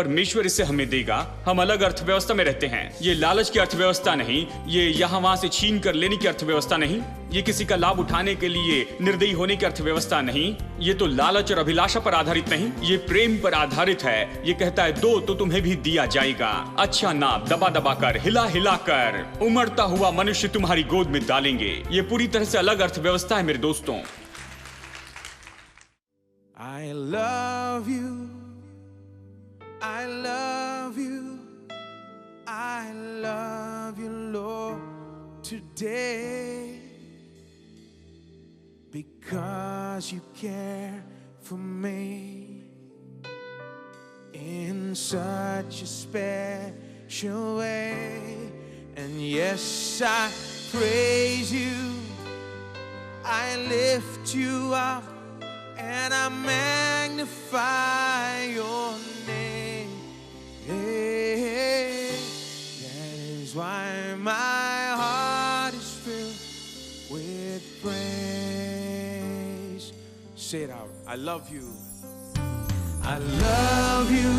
परमेश्वर इससे हमें देगा। हम अलग अर्थव्यवस्था में रहते हैं। ये लालच की अर्थव्यवस्था नहीं, ये यहाँ वहां से छीन कर लेने की अर्थव्यवस्था नहीं, ये किसी का लाभ उठाने के लिए निर्दयी होने की अर्थव्यवस्था नहीं, ये तो लालच और अभिलाषा पर आधारित नहीं, ये प्रेम पर आधारित है। ये कहता है दो तो तुम्हें भी दिया जाएगा, अच्छा नाप दबा दबा कर, हिला हिला कर, उमड़ता हुआ मनुष्य तुम्हारी गोद में डालेंगे। ये पूरी तरह से अलग अर्थव्यवस्था है मेरे दोस्तों। I love you, I love you, I love you, Lord, today, because you care for me in such a special way. And yes, I praise you, I lift you up, and I magnify your name. That is why my heart is filled with praise. Say it out. I love you. I love you.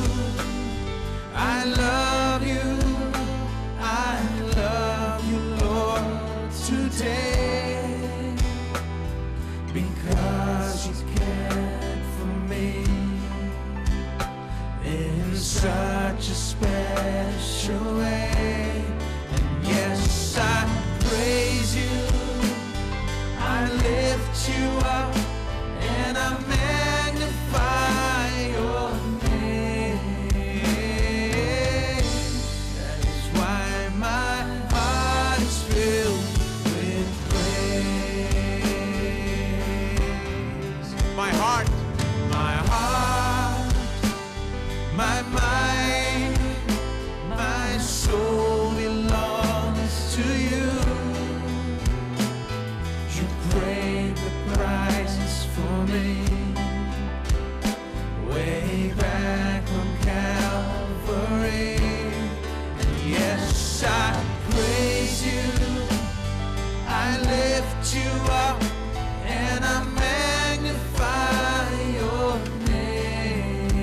I love you. I love you, Lord, today, because you cared for me in such a special way. And yes, I praise you, I lift you up, and I magnify your name. That is why my heart is filled with praise. My heart, my mind, my soul belongs to you. You paid the prices for me way back on Calvary. And yes, I praise you, I lift you up, and I magnify your name.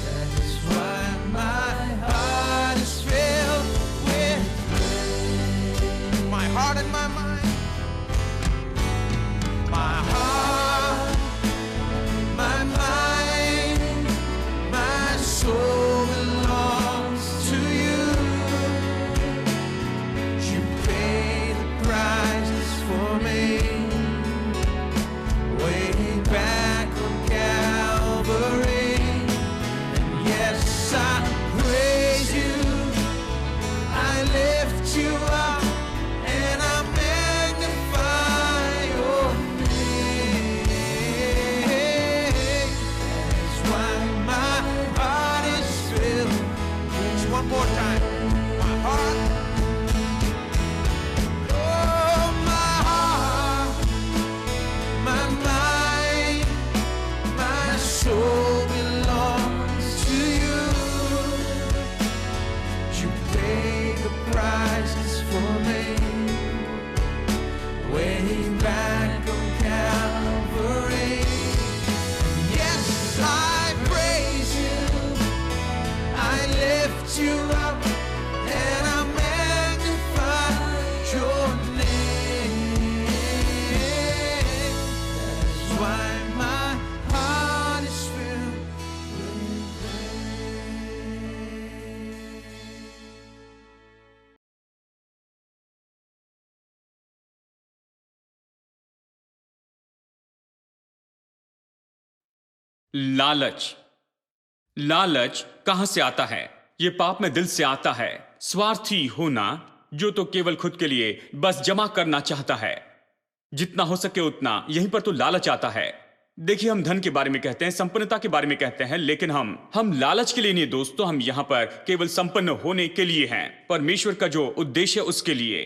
That is why my heart is filled with praise. My heart and my mind, my heart, my mind, my soul belongs to you. You paid the prices for me way back on Calvary. And yes, I praise you, I lift you up, and I magnify your name. That's why my heart is filled. Just one more time. My heart. Oh, my heart, my mind, my soul belongs to you. You paid the prices for me way back on Calvary. Yes, I praise you, I lift you up, and I magnify your name. That's why my heart is filled with praise. लालच। लालच कहां से आता है? ये पाप में दिल से आता है। स्वार्थी होना, जो तो केवल खुद के लिए बस जमा करना चाहता है, जितना हो सके उतना, यहीं पर तो लालच आता है। देखिए, हम धन के बारे में कहते हैं, संपन्नता के बारे में कहते हैं, लेकिन हम लालच के लिए नहीं दोस्तों, हम यहां पर केवल संपन्न होने के लिए हैं। परमेश्वर का जो उद्देश्य है उसके लिए,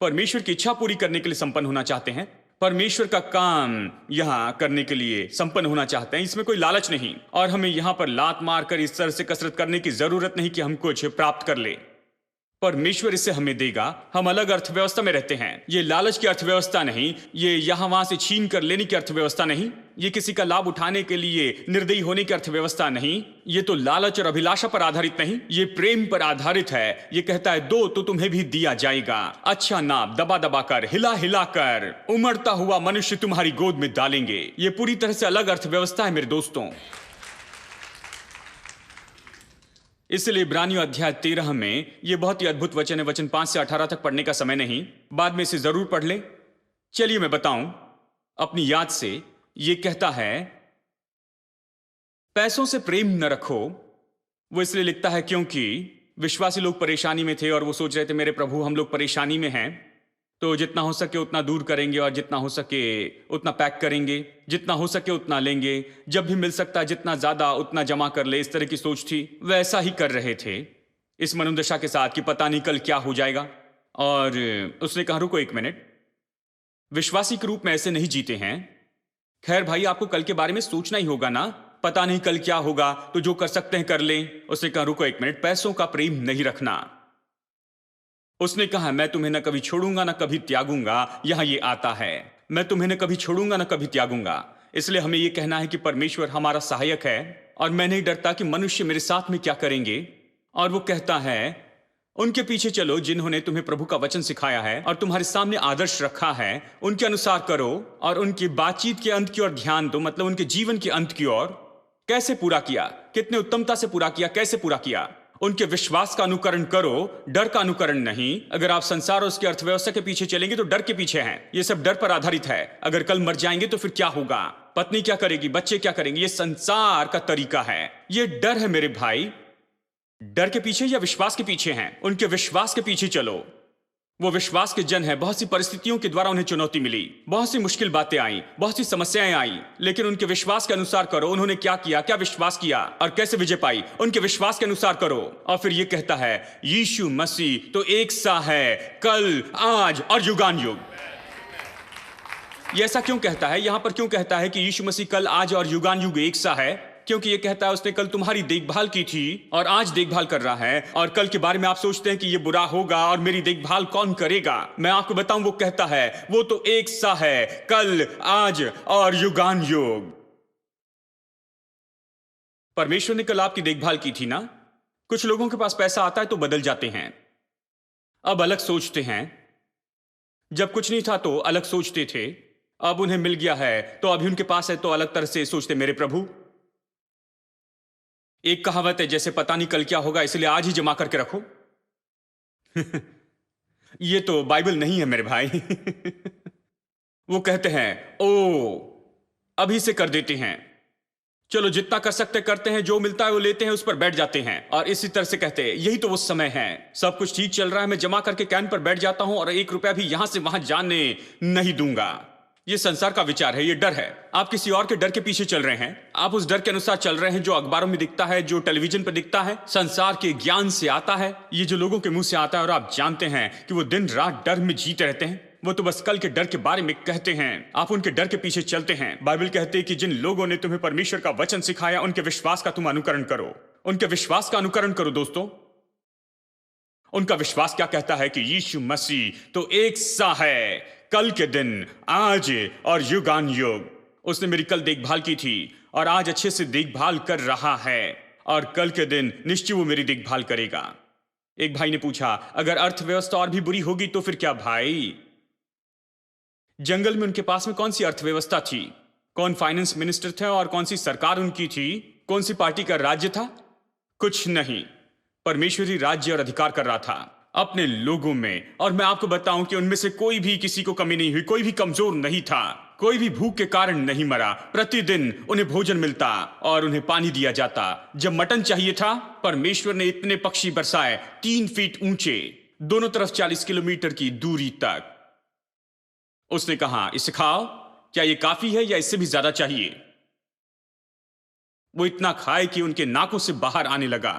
परमेश्वर की इच्छा पूरी करने के लिए संपन्न होना चाहते हैं, परमेश्वर का काम यहां करने के लिए संपन्न होना चाहते हैं। इसमें कोई लालच नहीं, और हमें यहां पर लात मारकर इस तरह से कसरत करने की जरूरत नहीं कि हम कुछ प्राप्त कर ले। परमेश्वर इससे हमें देगा। हम अलग अर्थव्यवस्था में रहते हैं। ये लालच की अर्थव्यवस्था नहीं, ये यहां वहां से छीन कर लेने की अर्थव्यवस्था नहीं, ये किसी का लाभ उठाने के लिए निर्दयी होने की अर्थव्यवस्था नहीं, ये तो लालच और अभिलाषा पर आधारित नहीं, ये प्रेम पर आधारित है। ये कहता है दो तो तुम्हें भी दिया जाएगा, अच्छा नाप दबा दबा कर, हिला हिला कर, उमड़ता हुआ मनुष्य तुम्हारी गोद में डालेंगे। ये पूरी तरह से अलग अर्थव्यवस्था है मेरे दोस्तों। इसलिए इब्रानियों अध्याय 13 में यह बहुत ही अद्भुत वचन है। वचन 5 से 18 तक पढ़ने का समय नहीं, बाद में इसे जरूर पढ़ ले। चलिए मैं बताऊं अपनी याद से। यह कहता है पैसों से प्रेम न रखो। वो इसलिए लिखता है क्योंकि विश्वासी लोग परेशानी में थे और वो सोच रहे थे मेरे प्रभु हम लोग परेशानी में हैं, तो जितना हो सके उतना दूर करेंगे और जितना हो सके उतना पैक करेंगे, जितना हो सके उतना लेंगे, जब भी मिल सकता है जितना ज्यादा उतना जमा कर ले। इस तरह की सोच थी। वैसा ही कर रहे थे इस मनोदशा के साथ कि पता नहीं कल क्या हो जाएगा। और उसने कहा रुको एक मिनट, विश्वासी के रूप में ऐसे नहीं जीते हैं। खैर भाई आपको कल के बारे में सोचना ही होगा ना, पता नहीं कल क्या होगा, तो जो कर सकते हैं कर लें। उसने कहा रुको एक मिनट, पैसों का प्रेम नहीं रखना। उसने कहा मैं तुम्हें न कभी छोड़ूंगा न कभी त्यागूंगा। यहां ये आता है, मैं तुम्हें न कभी छोड़ूंगा न कभी त्यागूंगा। इसलिए हमें यह कहना है कि परमेश्वर हमारा सहायक है और मैं नहीं डरता कि मनुष्य मेरे साथ में क्या करेंगे। और वो कहता है उनके पीछे चलो जिन्होंने तुम्हें प्रभु का वचन सिखाया है और तुम्हारे सामने आदर्श रखा है, उनके अनुसार करो और उनकी बातचीत के अंत की ओर ध्यान दो, मतलब उनके जीवन के अंत की ओर। कैसे पूरा किया, कितने उत्तमता से पूरा किया, कैसे पूरा किया। उनके विश्वास का अनुकरण करो, डर का अनुकरण नहीं। अगर आप संसार और उसकी अर्थव्यवस्था के पीछे चलेंगे तो डर के पीछे हैं। ये सब डर पर आधारित है। अगर कल मर जाएंगे तो फिर क्या होगा, पत्नी क्या करेगी, बच्चे क्या करेंगे, ये संसार का तरीका है। ये डर है मेरे भाई। डर के पीछे या विश्वास के पीछे हैं? उनके विश्वास के पीछे चलो। वो विश्वास के जन है। बहुत सी परिस्थितियों के द्वारा उन्हें चुनौती मिली, बहुत सी मुश्किल बातें आई, बहुत सी समस्याएं आई, लेकिन उनके विश्वास के अनुसार करो। उन्होंने क्या किया, क्या विश्वास किया और कैसे विजय पाई, उनके विश्वास के अनुसार करो। और फिर ये कहता है यीशु मसीह तो एक सा है कल, आज और युगान युग। ये ऐसा क्यों कहता है? यहां पर क्यों कहता है कि यीशु मसीह कल, आज और युगान युग एक सा है? क्योंकि ये कहता है उसने कल तुम्हारी देखभाल की थी और आज देखभाल कर रहा है। और कल के बारे में आप सोचते हैं कि ये बुरा होगा और मेरी देखभाल कौन करेगा। मैं आपको बताऊं, वो कहता है वो तो एक सा है कल, आज और युगान युग। परमेश्वर ने कल आपकी देखभाल की थी ना। कुछ लोगों के पास पैसा आता है तो बदल जाते हैं, अब अलग सोचते हैं। जब कुछ नहीं था तो अलग सोचते थे, अब उन्हें मिल गया है तो अभी उनके पास है तो अलग तरह से सोचते। मेरे प्रभु, एक कहावत है जैसे पता नहीं कल क्या होगा इसलिए आज ही जमा करके रखो। ये तो बाइबल नहीं है मेरे भाई। वो कहते हैं ओ अभी से कर देते हैं, चलो जितना कर सकते करते हैं, जो मिलता है वो लेते हैं, उस पर बैठ जाते हैं। और इसी तरह से कहते हैं यही तो वो समय है, सब कुछ ठीक चल रहा है, मैं जमा करके कैन पर बैठ जाता हूं और 1 रुपया भी यहां से वहां जाने नहीं दूंगा। ये संसार का विचार है, ये डर है। आप किसी और के डर के पीछे चल रहे हैं, आप उस डर के अनुसार चल रहे हैं जो अखबारों में दिखता है, जो टेलीविजन पर दिखता है, संसार के ज्ञान से आता है, ये जो लोगों के मुंह से आता है। और आप जानते हैं कि वो दिन रात डर में जीते रहते हैं। वो तो बस कल के डर के बारे में कहते हैं, आप उनके डर के पीछे चलते हैं। बाइबल कहते हैं कि जिन लोगों ने तुम्हें परमेश्वर का वचन सिखाया उनके विश्वास का तुम अनुकरण करो। उनके विश्वास का अनुकरण करो दोस्तों। उनका विश्वास क्या कहता है कि यीशु मसीह तो एक सा है कल के दिन, आज और युगान युग। उसने मेरी कल देखभाल की थी और आज अच्छे से देखभाल कर रहा है और कल के दिन निश्चय वो मेरी देखभाल करेगा। एक भाई ने पूछा अगर अर्थव्यवस्था और भी बुरी होगी तो फिर क्या? भाई जंगल में उनके पास में कौन सी अर्थव्यवस्था थी? कौन फाइनेंस मिनिस्टर थे और कौन सी सरकार उनकी थी? कौन सी पार्टी का राज्य था? कुछ नहीं। परमेश्वरी राज्य और अधिकार कर रहा था अपने लोगों में। और मैं आपको बताऊं कि उनमें से कोई भी किसी को कमी नहीं हुई, कोई भी कमजोर नहीं था, कोई भी भूख के कारण नहीं मरा। प्रतिदिन उन्हें भोजन मिलता और उन्हें पानी दिया जाता। जब मटन चाहिए था, परमेश्वर ने इतने पक्षी बरसाए 3 फीट ऊंचे, दोनों तरफ 40 किलोमीटर की दूरी तक। उसने कहा इसे खाओ, क्या ये काफी है या इससे भी ज्यादा चाहिए? वो इतना खाए कि उनके नाकों से बाहर आने लगा।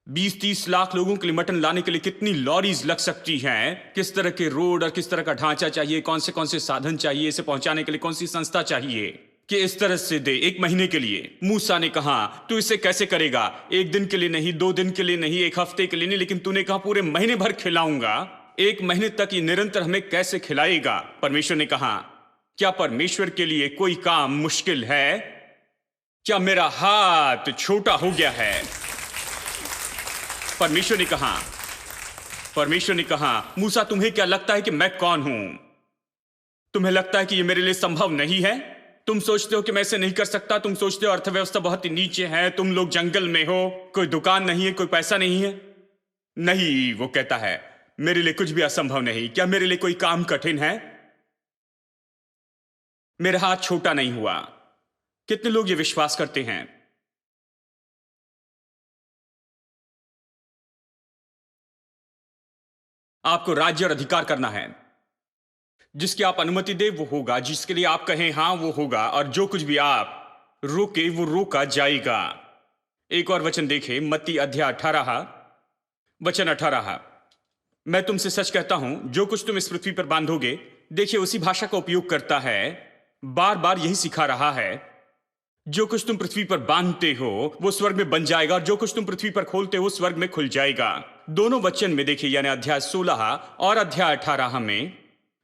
20-30 लाख लोगों के लिए मटन लाने के लिए कितनी लॉरीज लग सकती हैं? किस तरह के रोड और किस तरह का ढांचा चाहिए, कौन से साधन चाहिए, इसे पहुंचाने के लिए कौन सी संस्था चाहिए? कि इस तरह से दे 1 महीने के लिए। मूसा ने कहा, तू इसे कैसे करेगा? 1 दिन के लिए नहीं, 2 दिन के लिए नहीं, 1 हफ्ते के लिए नहीं, लेकिन तूने कहा पूरे महीने भर खिलाऊंगा। 1 महीने तक ये निरंतर हमें कैसे खिलाएगा? परमेश्वर ने कहा, क्या परमेश्वर के लिए कोई काम मुश्किल है? क्या मेरा हाथ छोटा हो गया है? परमेश्वर ने कहा, मूसा तुम्हें क्या लगता है कि मैं कौन हूं? तुम्हें लगता है कि यह मेरे लिए संभव नहीं है? तुम सोचते हो कि मैं इसे नहीं कर सकता? तुम सोचते हो अर्थव्यवस्था बहुत ही नीचे है, तुम लोग जंगल में हो, कोई दुकान नहीं है, कोई पैसा नहीं है। नहीं, वो कहता है मेरे लिए कुछ भी असंभव नहीं। क्या मेरे लिए कोई काम कठिन है? मेरा हाथ छोटा नहीं हुआ। कितने लोग ये विश्वास करते हैं? आपको राज्य और अधिकार करना है। जिसकी आप अनुमति दे वो होगा, जिसके लिए आप कहें हां वो होगा, और जो कुछ भी आप रोके वो रोका जाएगा। एक और वचन देखें, मत्ती अध्याय 18 वचन 18। मैं तुमसे सच कहता हूं, जो कुछ तुम इस पृथ्वी पर बांधोगे, देखिए उसी भाषा का उपयोग करता है, बार बार यही सिखा रहा है। जो कुछ तुम पृथ्वी पर बांधते हो वो स्वर्ग में बन जाएगा, और जो कुछ तुम पृथ्वी पर खोलते हो स्वर्ग में खुल जाएगा। दोनों वचन में देखिए, यानी अध्याय 16 और अध्याय 18 में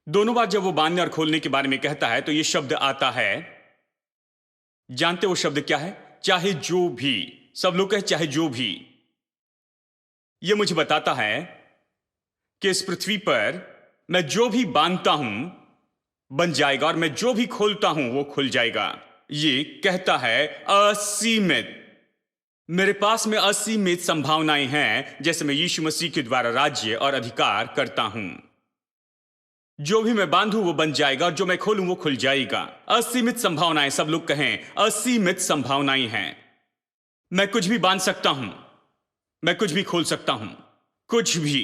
दोनों बार जब वो बांधने और खोलने के बारे में कहता है तो ये शब्द आता है। जानते वो शब्द क्या है? चाहे जो भी। सब लोग कहे चाहे जो भी। ये मुझे बताता है कि इस पृथ्वी पर मैं जो भी बांधता हूं बन जाएगा, और मैं जो भी खोलता हूं वो खुल जाएगा। ये कहता है असीमित। मेरे पास में असीमित संभावनाएं हैं, जैसे मैं यीशु मसीह के द्वारा राज्य और अधिकार करता हूं। जो भी मैं बांधूं वो बन जाएगा, और जो मैं खोलूं वो खुल जाएगा। असीमित संभावनाएं। सब लोग कहें असीमित संभावनाएं हैं। मैं कुछ भी बांध सकता हूं, मैं कुछ भी खोल सकता हूं, कुछ भी।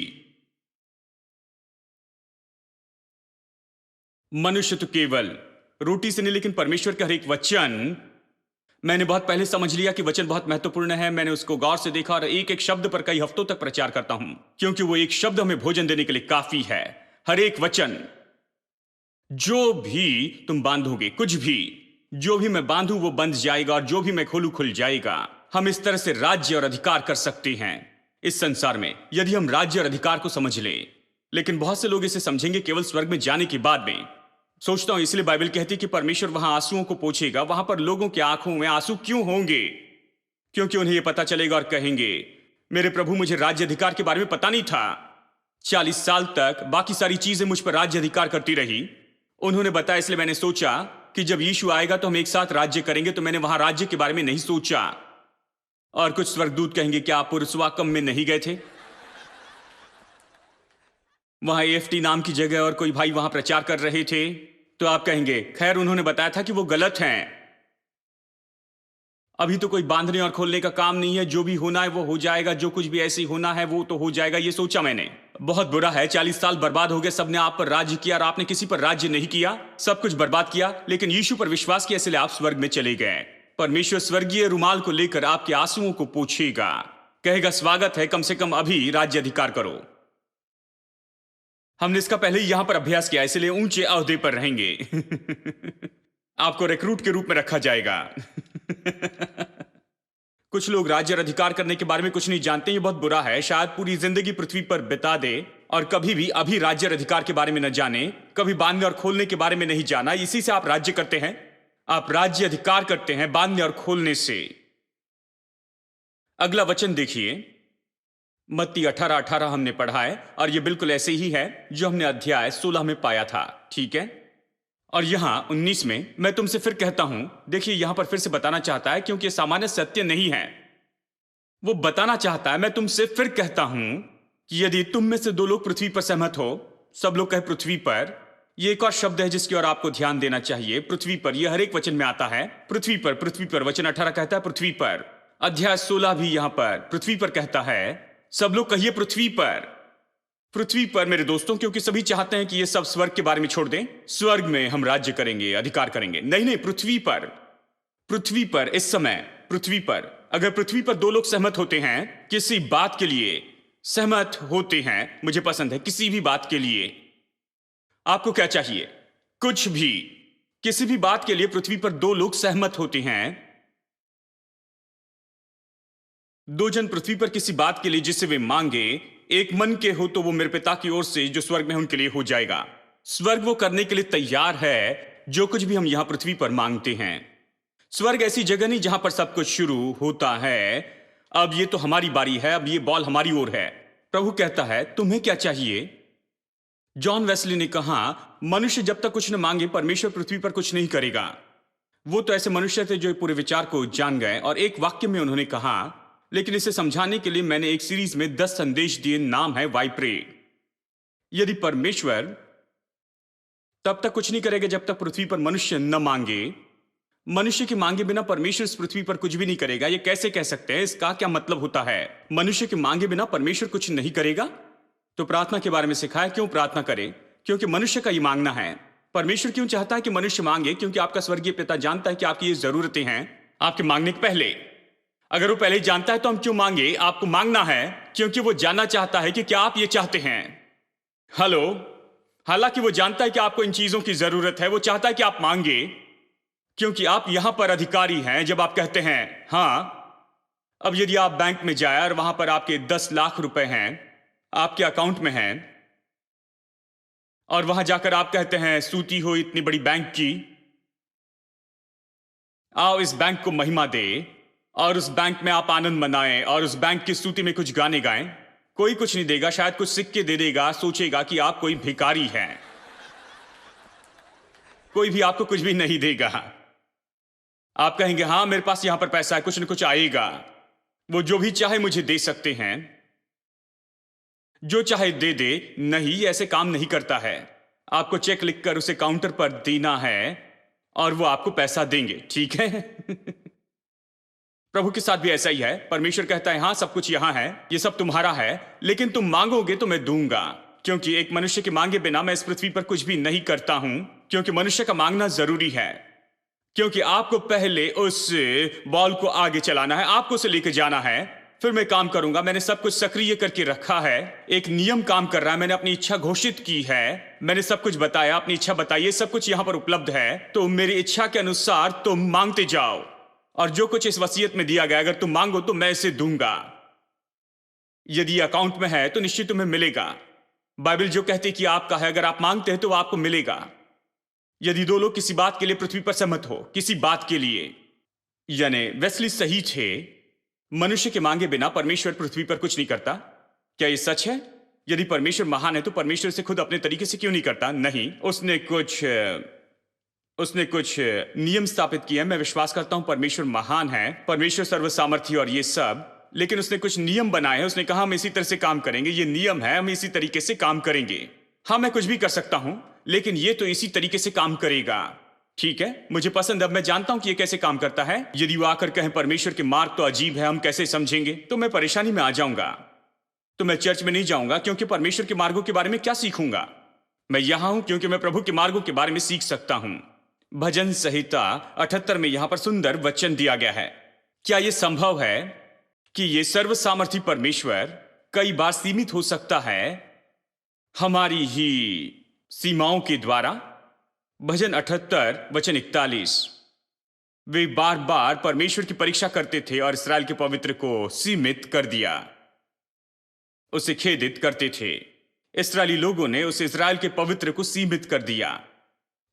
मनुष्य तो केवल रोटी से नहीं, लेकिन परमेश्वर का हर एक वचन। मैंने बहुत पहले समझ लिया कि वचन बहुत महत्वपूर्ण है। मैंने उसको गौर से देखा और एक एक शब्द पर कई हफ्तों तक प्रचार करता हूं, क्योंकि वो एक शब्द हमें भोजन देने के लिए काफी है। हर एक वचन, जो भी तुम बांधोगे, कुछ भी, जो भी मैं बांधूं वो बंध जाएगा, और जो भी मैं खोलूं खुल जाएगा। हम इस तरह से राज्य और अधिकार कर सकते हैं इस संसार में, यदि हम राज्य और अधिकार को समझ लें। लेकिन बहुत से लोग इसे समझेंगे केवल स्वर्ग में जाने के बाद में। सोचता हूं इसलिए बाइबल कहती है कि परमेश्वर वहां आंसुओं को पोंछेगा। वहां पर लोगों की आंखों में आंसू क्यों होंगे? क्योंकि उन्हें यह पता चलेगा और कहेंगे, मेरे प्रभु मुझे राज्य अधिकार के बारे में पता नहीं था। 40 साल तक बाकी सारी चीजें मुझ पर राज्य अधिकार करती रही। उन्होंने बताया, इसलिए मैंने सोचा कि जब यीशु आएगा तो हम एक साथ राज्य करेंगे। तो मैंने वहां राज्य के बारे में नहीं सोचा। और कुछ स्वर्गदूत कहेंगे, क्या आप पुरुषवाकम में नहीं गए थे? वहां एएफटी नाम की जगह और कोई भाई वहां प्रचार कर रहे थे। तो आप कहेंगे, खैर उन्होंने बताया था कि वो गलत हैं। अभी तो कोई बांधने और खोलने का काम नहीं है। जो भी होना है वो हो जाएगा, जो कुछ भी ऐसी होना है वो तो हो जाएगा। ये सोचा मैंने। बहुत बुरा है, 40 साल बर्बाद हो गए। सबने आप पर राज्य किया और आपने किसी पर राज्य नहीं किया। सब कुछ बर्बाद किया, लेकिन यीशु पर विश्वास किया, इसलिए आप स्वर्ग में चले गए। परमेश्वर स्वर्गीय रुमाल को लेकर आपके आंसुओं को पोंछेगा, कहेगा स्वागत है, कम से कम अभी राज्य अधिकार करो। हमने इसका पहले ही यहां पर अभ्यास किया, इसलिए ऊंचे ओहदे पर रहेंगे। आपको रिक्रूट के रूप में रखा जाएगा। कुछ लोग राज्य और अधिकार करने के बारे में कुछ नहीं जानते। ये बहुत बुरा है। शायद पूरी जिंदगी पृथ्वी पर बिता दे और कभी भी अभी राज्य और अधिकार के बारे में न जाने, कभी बांधने और खोलने के बारे में नहीं जाना। इसी से आप राज्य करते हैं, आप राज्य अधिकार करते हैं बांधने और खोलने से। अगला वचन देखिए, मत्ती 18:18 हमने पढ़ा है, और यह बिल्कुल ऐसे ही है जो हमने अध्याय 16 में पाया था। ठीक है, और यहां 19 में मैं तुमसे फिर कहता हूं। देखिए यहां पर फिर से बताना चाहता है, क्योंकि सामान्य सत्य नहीं है। वो बताना चाहता है, मैं तुमसे फिर कहता हूं कि यदि तुम में से 2 लोग पृथ्वी पर सहमत हो, सब लोग कहे पृथ्वी पर। यह एक और शब्द है जिसकी ओर आपको ध्यान देना चाहिए। पृथ्वी पर, यह हर एक वचन में आता है। पृथ्वी पर, पृथ्वी पर। वचन 18 कहता है पृथ्वी पर। अध्याय 16 भी यहां पर पृथ्वी पर कहता है। सब लोग कहिए पृथ्वी पर। पृथ्वी पर मेरे दोस्तों, क्योंकि सभी चाहते हैं कि ये सब स्वर्ग के बारे में छोड़ दें। स्वर्ग में हम राज्य करेंगे, अधिकार करेंगे। नहीं नहीं, पृथ्वी पर। पृथ्वी पर इस समय, पृथ्वी पर। अगर पृथ्वी पर 2 लोग सहमत होते हैं, किसी बात के लिए सहमत होते हैं, मुझे पसंद है, किसी भी बात के लिए, आपको क्या चाहिए? कुछ भी। किसी भी बात के लिए पृथ्वी पर दो लोग सहमत होते हैं। दो जन पृथ्वी पर किसी बात के लिए जिसे वे मांगे, एक मन के हो तो वो मेरे पिता की ओर से जो स्वर्ग में है उनके लिए हो जाएगा। स्वर्ग वो करने के लिए तैयार है जो कुछ भी हम यहां पृथ्वी पर मांगते हैं। स्वर्ग ऐसी जगह नहीं जहां पर सब कुछ शुरू होता है। अब ये तो हमारी बारी है, अब ये बॉल हमारी ओर है। प्रभु कहता है तुम्हें क्या चाहिए? जॉन वेस्ली ने कहा मनुष्य जब तक कुछ न मांगे परमेश्वर पृथ्वी पर कुछ नहीं करेगा। वो तो ऐसे मनुष्य थे जो पूरे विचार को जान गए और एक वाक्य में उन्होंने कहा, लेकिन इसे समझाने के लिए मैंने एक सीरीज में 10 संदेश दिए, नाम है वाई प्रे। यदि परमेश्वर तब तक कुछ नहीं करेगा जब तक पृथ्वी पर मनुष्य न मांगे। मनुष्य की मांगे बिना परमेश्वर इस पृथ्वी पर कुछ भी नहीं करेगा। ये कैसे कह सकते हैं? इसका क्या मतलब होता है? मनुष्य की मांगे बिना परमेश्वर कुछ नहीं करेगा? तो प्रार्थना के बारे में सिखाया, क्यों प्रार्थना करे? क्योंकि मनुष्य का ये मांगना है। परमेश्वर क्यों चाहता है कि मनुष्य मांगे? क्योंकि आपका स्वर्गीय पिता जानता है कि आपकी ये जरूरतें हैं आपके मांगने के पहले। अगर वो पहले ही जानता है तो हम क्यों मांगे? आपको मांगना है क्योंकि वो जानना चाहता है कि क्या आप ये चाहते हैं। हेलो, हालांकि वो जानता है कि आपको इन चीजों की जरूरत है, वो चाहता है कि आप मांगे क्योंकि आप यहां पर अधिकारी हैं। जब आप कहते हैं हां, अब यदि आप बैंक में जाए और वहां पर आपके 10 लाख रुपए हैं, आपके अकाउंट में हैं, और वहां जाकर आप कहते हैं सूती हो इतनी बड़ी बैंक की, आओ इस बैंक को महिमा दे, और उस बैंक में आप आनंद मनाएं और उस बैंक की स्तुति में कुछ गाने गाएं, कोई कुछ नहीं देगा। शायद कुछ सिक्के दे देगा, सोचेगा कि आप कोई भिखारी हैं। कोई भी आपको कुछ भी नहीं देगा। आप कहेंगे हां मेरे पास यहां पर पैसा है, कुछ न कुछ आएगा। वो जो भी चाहे मुझे दे सकते हैं, जो चाहे दे दे। नहीं, ऐसे काम नहीं करता है। आपको चेक लिखकर उसे काउंटर पर देना है और वो आपको पैसा देंगे, ठीक है? प्रभु के साथ भी ऐसा ही है। परमेश्वर कहता है हां सब कुछ यहां है, ये सब तुम्हारा है, लेकिन तुम मांगोगे तो मैं दूंगा। क्योंकि एक मनुष्य के मांगे बिना मैं इस पृथ्वी पर कुछ भी नहीं करता हूं। क्योंकि मनुष्य का मांगना जरूरी है, क्योंकि आपको पहले उस बॉल को आगे चलाना है, आपको उसे लेकर जाना है, फिर मैं काम करूंगा। मैंने सब कुछ सक्रिय करके रखा है, एक नियम काम कर रहा है। मैंने अपनी इच्छा घोषित की है, मैंने सब कुछ बताया, अपनी इच्छा बताई, ये सब कुछ यहां पर उपलब्ध है। तो मेरी इच्छा के अनुसार तुम मांगते जाओ, और जो कुछ इस वसीयत में दिया गया, अगर तुम मांगो तो मैं इसे दूंगा। यदि अकाउंट में है तो निश्चित तुम्हें मिलेगा। बाइबल जो कहती है कि आपका है, अगर आप मांगते हैं तो वो आपको मिलेगा। यदि दो लोग किसी बात के लिए पृथ्वी पर सहमत हो, किसी बात के लिए, यानी वेस्ली सही थे, मनुष्य के मांगे बिना परमेश्वर पृथ्वी पर कुछ नहीं करता। क्या यह सच है? यदि परमेश्वर महान है तो परमेश्वर से खुद अपने तरीके से क्यों नहीं करता? नहीं, उसने कुछ नियम स्थापित किए। मैं विश्वास करता हूं परमेश्वर महान है, परमेश्वर सर्वसामर्थी और ये सब, लेकिन उसने कुछ नियम बनाए हैं। उसने कहा हम इसी तरह से काम करेंगे, ये नियम है, हम इसी तरीके से काम करेंगे। हाँ, मैं कुछ भी कर सकता हूं, लेकिन ये तो इसी तरीके से काम करेगा। ठीक है, मुझे पसंद, अब मैं जानता हूं कि ये कैसे काम करता है। यदि वो आकर कहें परमेश्वर के मार्ग तो अजीब है, हम कैसे समझेंगे, तो मैं परेशानी में आ जाऊंगा। तो मैं चर्च में नहीं जाऊंगा, क्योंकि परमेश्वर के मार्गों के बारे में क्या सीखूंगा। मैं यहां हूं क्योंकि मैं प्रभु के मार्गों के बारे में सीख सकता हूं। भजन संहिता 78 में यहां पर सुंदर वचन दिया गया है। क्या यह संभव है कि यह सर्वसामर्थी परमेश्वर कई बार सीमित हो सकता है हमारी ही सीमाओं के द्वारा? भजन 78 वचन 41, वे बार बार परमेश्वर की परीक्षा करते थे और इस्राएल के पवित्र को सीमित कर दिया, उसे खेदित करते थे। इस्राएली लोगों ने उस इस्राएल के पवित्र को सीमित कर दिया।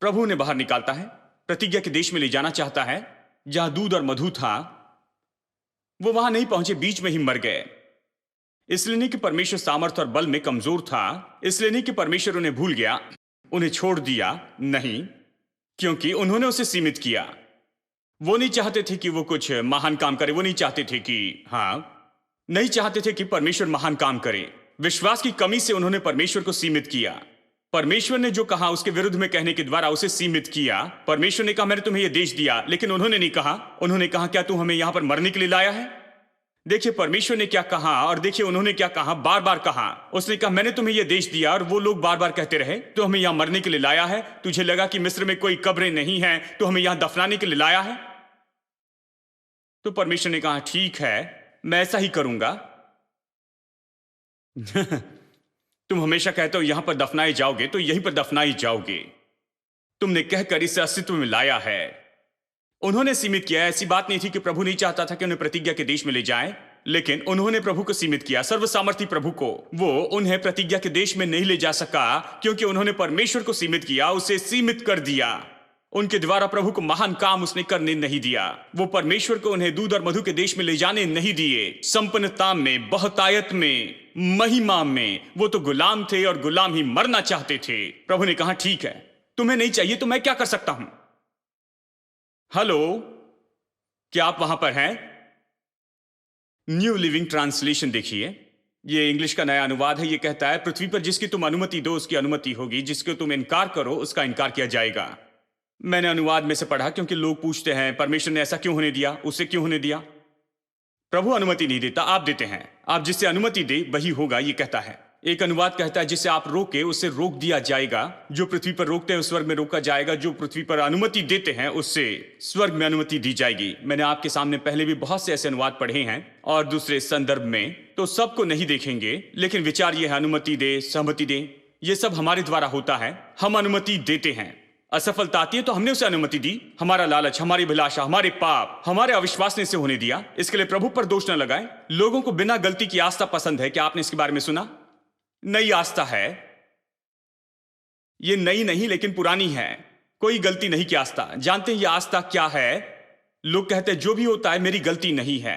प्रभु ने बाहर निकालता है, प्रतिज्ञा के देश में ले जाना चाहता है जहां दूध और मधु था। वो वहां नहीं पहुंचे, बीच में ही मर गए। इसलिए नहीं कि परमेश्वर सामर्थ और बल में कमजोर था, इसलिए नहीं कि परमेश्वर उन्हें भूल गया, उन्हें छोड़ दिया, नहीं, क्योंकि उन्होंने उसे सीमित किया। वो नहीं चाहते थे कि वो कुछ महान काम करे, वो नहीं चाहते थे कि नहीं चाहते थे कि परमेश्वर महान काम करे। विश्वास की कमी से उन्होंने परमेश्वर को सीमित किया। परमेश्वर ने जो कहा उसके विरुद्ध में कहने के द्वारा उसे सीमित किया। परमेश्वर ने कहा मैंने तुम्हें यह देश दिया, लेकिन उन्होंने नहीं कहा। उन्होंने कहा क्या तू हमें यहां पर मरने के लिए लाया है? देखिए परमेश्वर ने क्या कहा और देखिए उन्होंने क्या कहा, बार बार कहा। उसने कहा मैंने तुम्हें यह देश दिया, और वो लोग बार बार कहते रहे तो हमें यहां मरने के लिए लाया है। तुझे लगा कि मिस्र में कोई कब्रें नहीं है तो हमें यहां दफनाने के लिए लाया है? तो परमेश्वर ने कहा ठीक है, मैं ऐसा ही करूंगा। तुम हमेशा कहते हो यहां पर दफनाए जाओगे तो यहीं पर दफनाए जाओगे। तुमने कहकर इसे अस्तित्व में लाया है। उन्होंने सीमित किया। ऐसी बात नहीं थी कि प्रभु नहीं चाहता था कि उन्हें प्रतिज्ञा के देश में ले जाए, लेकिन उन्होंने प्रभु को सीमित किया, सर्वसामर्थी प्रभु को। वो उन्हें प्रतिज्ञा के देश में नहीं ले जा सका क्योंकि उन्होंने परमेश्वर को सीमित किया, उसे सीमित कर दिया। उनके द्वारा प्रभु को महान काम उसने करने नहीं दिया। वो परमेश्वर को उन्हें दूध और मधु के देश में ले जाने नहीं दिए। संपन्नता में, बहुतायत में, महिमा में वो तो गुलाम थे और गुलाम ही मरना चाहते थे। प्रभु ने कहा ठीक है, तुम्हें नहीं चाहिए तो मैं क्या कर सकता हूं? हेलो, क्या आप वहां पर हैं? न्यू लिविंग ट्रांसलेशन देखिए, ये इंग्लिश का नया अनुवाद है। ये कहता है, पृथ्वी पर जिसकी तुम अनुमति दो उसकी अनुमति होगी, जिसको तुम इनकार करो उसका इनकार किया जाएगा। मैंने अनुवाद में से पढ़ा क्योंकि लोग पूछते हैं परमेश्वर ने ऐसा क्यों होने दिया, उसे क्यों होने दिया। प्रभु अनुमति नहीं देता, आप देते हैं। आप जिससे अनुमति दे वही होगा, ये कहता है। एक अनुवाद कहता है, जिसे आप रोके उसे रोक दिया जाएगा। जो पृथ्वी पर रोकते हैं उस स्वर्ग में रोका जाएगा, जो पृथ्वी पर अनुमति देते हैं उससे स्वर्ग में अनुमति दी जाएगी। मैंने आपके सामने पहले भी बहुत से ऐसे अनुवाद पढ़े हैं और दूसरे संदर्भ में, तो सबको नहीं देखेंगे, लेकिन विचार यह है, अनुमति दे, सहमति दे, ये सब हमारे द्वारा होता है। हम अनुमति देते हैं, असफलता आती है तो हमने उसे अनुमति दी। हमारा लालच, हमारी अभिलाषा, हमारे पाप, हमारे अविश्वास ने इसे होने दिया। इसके लिए प्रभु पर दोष न लगाएं। लोगों को बिना गलती की आस्था पसंद है। क्या आपने इसके बारे में सुना? नई आस्था है, ये नई नहीं लेकिन पुरानी है। कोई गलती नहीं की आस्था। जानते हैं ये आस्था क्या है? लोग कहते हैं जो भी होता है मेरी गलती नहीं है।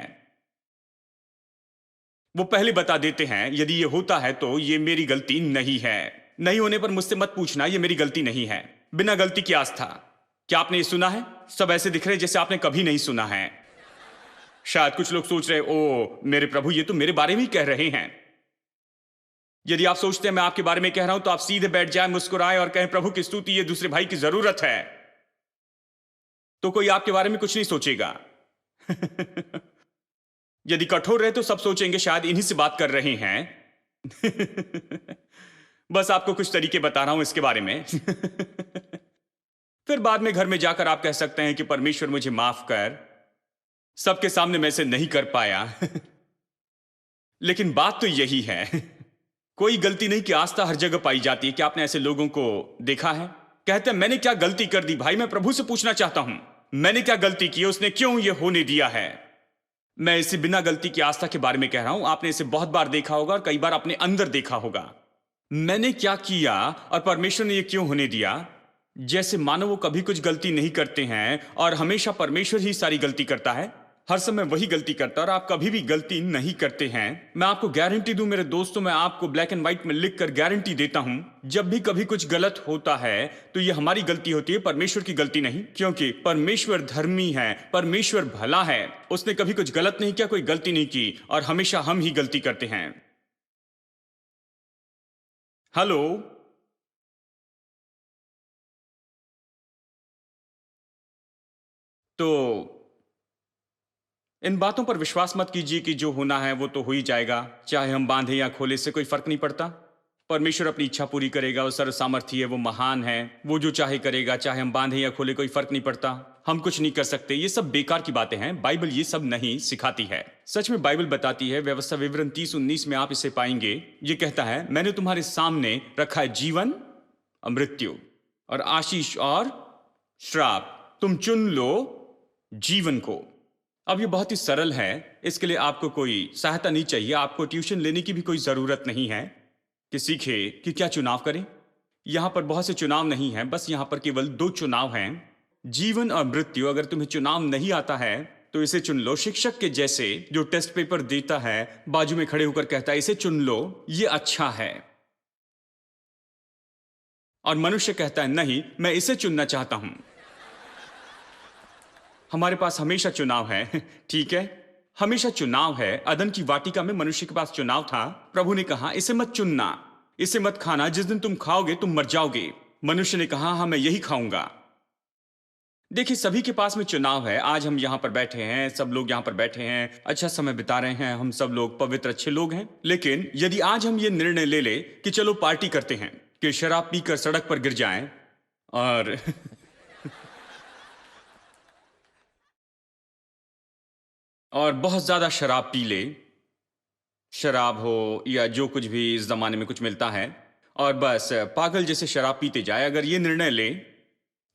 वो पहले बता देते हैं यदि ये होता है तो ये मेरी गलती नहीं है। नहीं होने पर मुझसे मत पूछना, ये मेरी गलती नहीं है। बिना गलती की आस्था। क्या आपने ये सुना है? सब ऐसे दिख रहे जैसे आपने कभी नहीं सुना है। शायद कुछ लोग सोच रहे, ओ मेरे प्रभु, ये तो मेरे बारे में ही कह रहे हैं। यदि आप सोचते हैं मैं आपके बारे में कह रहा हूं तो आप सीधे बैठ जाएं, मुस्कुराएं और कहें प्रभु की स्तुति, ये दूसरे भाई की जरूरत है, तो कोई आपके बारे में कुछ नहीं सोचेगा। यदि कठोर रहे तो सब सोचेंगे शायद इन्हीं से बात कर रहे हैं। बस आपको कुछ तरीके बता रहा हूं इसके बारे में। फिर बाद में घर में जाकर आप कह सकते हैं कि परमेश्वर मुझे माफ कर, सबके सामने मैं इसे नहीं कर पाया। लेकिन बात तो यही है, कोई गलती नहीं कि आस्था हर जगह पाई जाती है। क्या आपने ऐसे लोगों को देखा है? कहते हैं मैंने क्या गलती कर दी भाई, मैं प्रभु से पूछना चाहता हूं मैंने क्या गलती की, उसने क्यों ये होने दिया है। मैं इसे बिना गलती की आस्था के बारे में कह रहा हूं। आपने इसे बहुत बार देखा होगा और कई बार अपने अंदर देखा होगा। मैंने क्या किया और परमेश्वर ने ये क्यों होने दिया। जैसे मानो वो कभी कुछ गलती नहीं करते हैं और हमेशा परमेश्वर ही सारी गलती करता है, हर समय वही गलती करता है और आप कभी भी गलती नहीं करते हैं। मैं आपको गारंटी दूं मेरे दोस्तों, मैं आपको ब्लैक एंड व्हाइट में लिखकर गारंटी देता हूं, जब भी कभी कुछ गलत होता है तो ये हमारी गलती होती है, परमेश्वर की गलती नहीं। क्योंकि परमेश्वर धर्मी है, परमेश्वर भला है, उसने कभी कुछ गलत नहीं किया, कोई गलती नहीं की, और हमेशा हम ही गलती करते हैं। हेलो, तो इन बातों पर विश्वास मत कीजिए कि जो होना है वो तो हो ही जाएगा, चाहे हम बांधे या खोले, से कोई फर्क नहीं पड़ता। परमेश्वर अपनी इच्छा पूरी करेगा, वो सर्व सामर्थी है, वो महान है, वो जो चाहे करेगा, चाहे हम बांधे या खोले, कोई फर्क नहीं पड़ता। हम कुछ नहीं कर सकते। ये सब बेकार की बातें हैं, बाइबल ये सब नहीं सिखाती है। सच में बाइबल बताती है, व्यवस्था विवरण 30:19 में आप इसे पाएंगे। ये कहता है, मैंने तुम्हारे सामने रखा है जीवन और मृत्यु और आशीष और श्राप, तुम चुन लो जीवन को। अब ये बहुत ही सरल है, इसके लिए आपको कोई सहायता नहीं चाहिए, आपको ट्यूशन लेने की भी कोई जरूरत नहीं है कि सीखे कि क्या चुनाव करें। यहां पर बहुत से चुनाव नहीं है, बस यहां पर केवल 2 चुनाव हैं, जीवन और मृत्यु। अगर तुम्हें चुनाव नहीं आता है तो इसे चुन लो। शिक्षक के जैसे जो टेस्ट पेपर देता है, बाजू में खड़े होकर कहता है इसे चुन लो, ये अच्छा है, और मनुष्य कहता है नहीं, मैं इसे चुनना चाहता हूं। हमारे पास हमेशा चुनाव है, ठीक है, हमेशा चुनाव है। अदन की वाटिका में मनुष्य के पास चुनाव था। प्रभु ने कहा इसे मत चुनना, इसे मत खाना, जिस दिन तुम खाओगे तुम मर जाओगे। मनुष्य ने कहा हाँ मैं यही खाऊंगा। देखिए, सभी के पास में चुनाव है। आज हम यहां पर बैठे हैं, सब लोग यहां पर बैठे हैं, अच्छा समय बिता रहे हैं, हम सब लोग पवित्र अच्छे लोग हैं। लेकिन यदि आज हम ये निर्णय ले ले कि चलो पार्टी करते हैं, कि शराब पीकर सड़क पर गिर जाएं और और बहुत ज्यादा शराब पी ले, शराब हो या जो कुछ भी इस जमाने में कुछ मिलता है, और बस पागल जैसे शराब पीते जाए, अगर ये निर्णय ले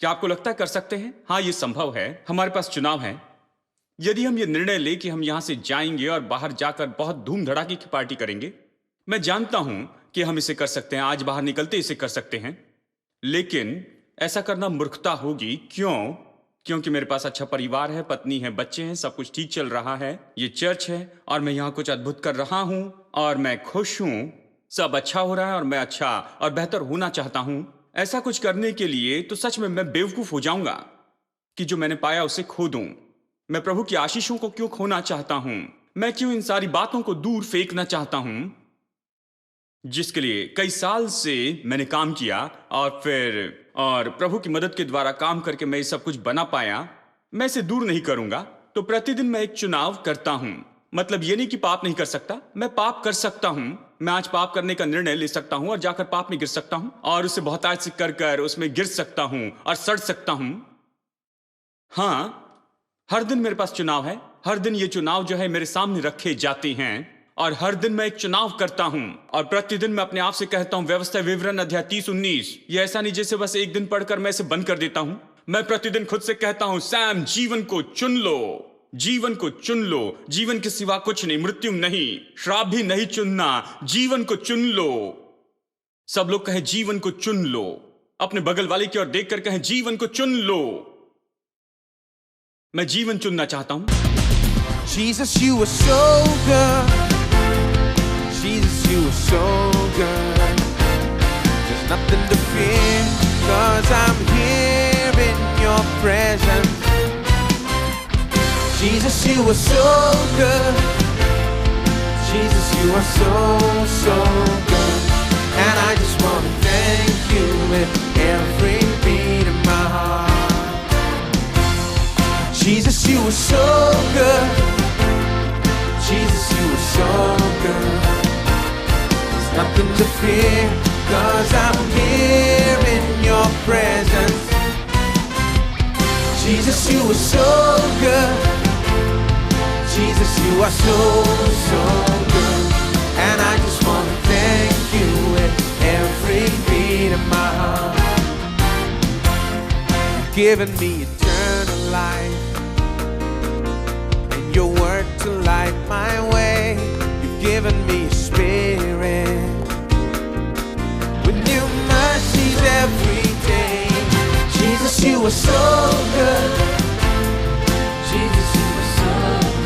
क्या आपको लगता है कर सकते हैं? हाँ, ये संभव है। हमारे पास चुनाव है। यदि हम ये निर्णय ले कि हम यहां से जाएंगे और बाहर जाकर बहुत धूम धड़ाके की पार्टी करेंगे, मैं जानता हूं कि हम इसे कर सकते हैं, आज बाहर निकलते इसे कर सकते हैं, लेकिन ऐसा करना मूर्खता होगी। क्यों? क्योंकि मेरे पास अच्छा परिवार है, पत्नी है, बच्चे हैं, सब कुछ ठीक चल रहा है, ये चर्च है और मैं यहां कुछ अद्भुत कर रहा हूं और मैं खुश हूं, सब अच्छा हो रहा है और मैं अच्छा और बेहतर होना चाहता हूं। ऐसा कुछ करने के लिए तो सच में मैं बेवकूफ हो जाऊंगा कि जो मैंने पाया उसे खो दूं। मैं प्रभु की आशीषों को क्यों खोना चाहता हूं? मैं क्यों इन सारी बातों को दूर फेंकना चाहता हूं जिसके लिए कई साल से मैंने काम किया और प्रभु की मदद के द्वारा काम करके मैं ये सब कुछ बना पाया। मैं इसे दूर नहीं करूंगा। तो प्रतिदिन मैं एक चुनाव करता हूं। मतलब ये नहीं कि पाप नहीं कर सकता, मैं पाप कर सकता हूं। मैं आज पाप करने का निर्णय ले सकता हूं और जाकर पाप में गिर सकता हूं और उसे बहुतायत से कर उसमें गिर सकता हूं और सड़ सकता हूं। हां, हर दिन मेरे पास चुनाव है। हर दिन ये चुनाव जो है मेरे सामने रखे जाते हैं और हर दिन मैं एक चुनाव करता हूं और प्रतिदिन मैं अपने आप से कहता हूं, व्यवस्था विवरण अध्याय 30-19। ये ऐसा नहीं जैसे बस एक दिन पढ़कर मैं इसे बंद कर देता हूं। मैं प्रतिदिन खुद से कहता हूं, सैम, जीवन को चुन लो, जीवन को चुन लो। जीवन के सिवा कुछ नहीं, मृत्यु नहीं, श्राप भी नहीं चुनना, जीवन को चुन लो। सब लोग कहें जीवन को चुन लो। अपने बगल वाले की ओर देखकर कहें जीवन को चुन लो। मैं जीवन चुनना चाहता हूं। Jesus, you were so good. Jesus, you were so good. There's nothing to fear, 'cause I'm here in your presence. Jesus, you were so good. Jesus, you are so, so good. And I just want to thank you with every beat of my heart. Jesus, you were so good. Jesus, you are so good. There's nothing to fear, 'cause I'm here in your presence. Jesus, you are so good. Jesus, you are so, so good. And I just want to thank you with every beat of my heart. You've given me eternal life, your word to light my way. You've given me a spirit with new mercies every day. Jesus, you are so good. Jesus, you are so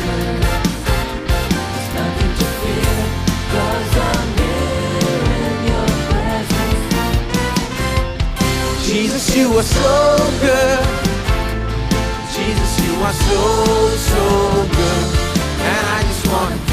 good. There's nothing to fear, 'cause I'm here in your presence. Jesus, you are so good. Jesus, you are so, so good. And I just want to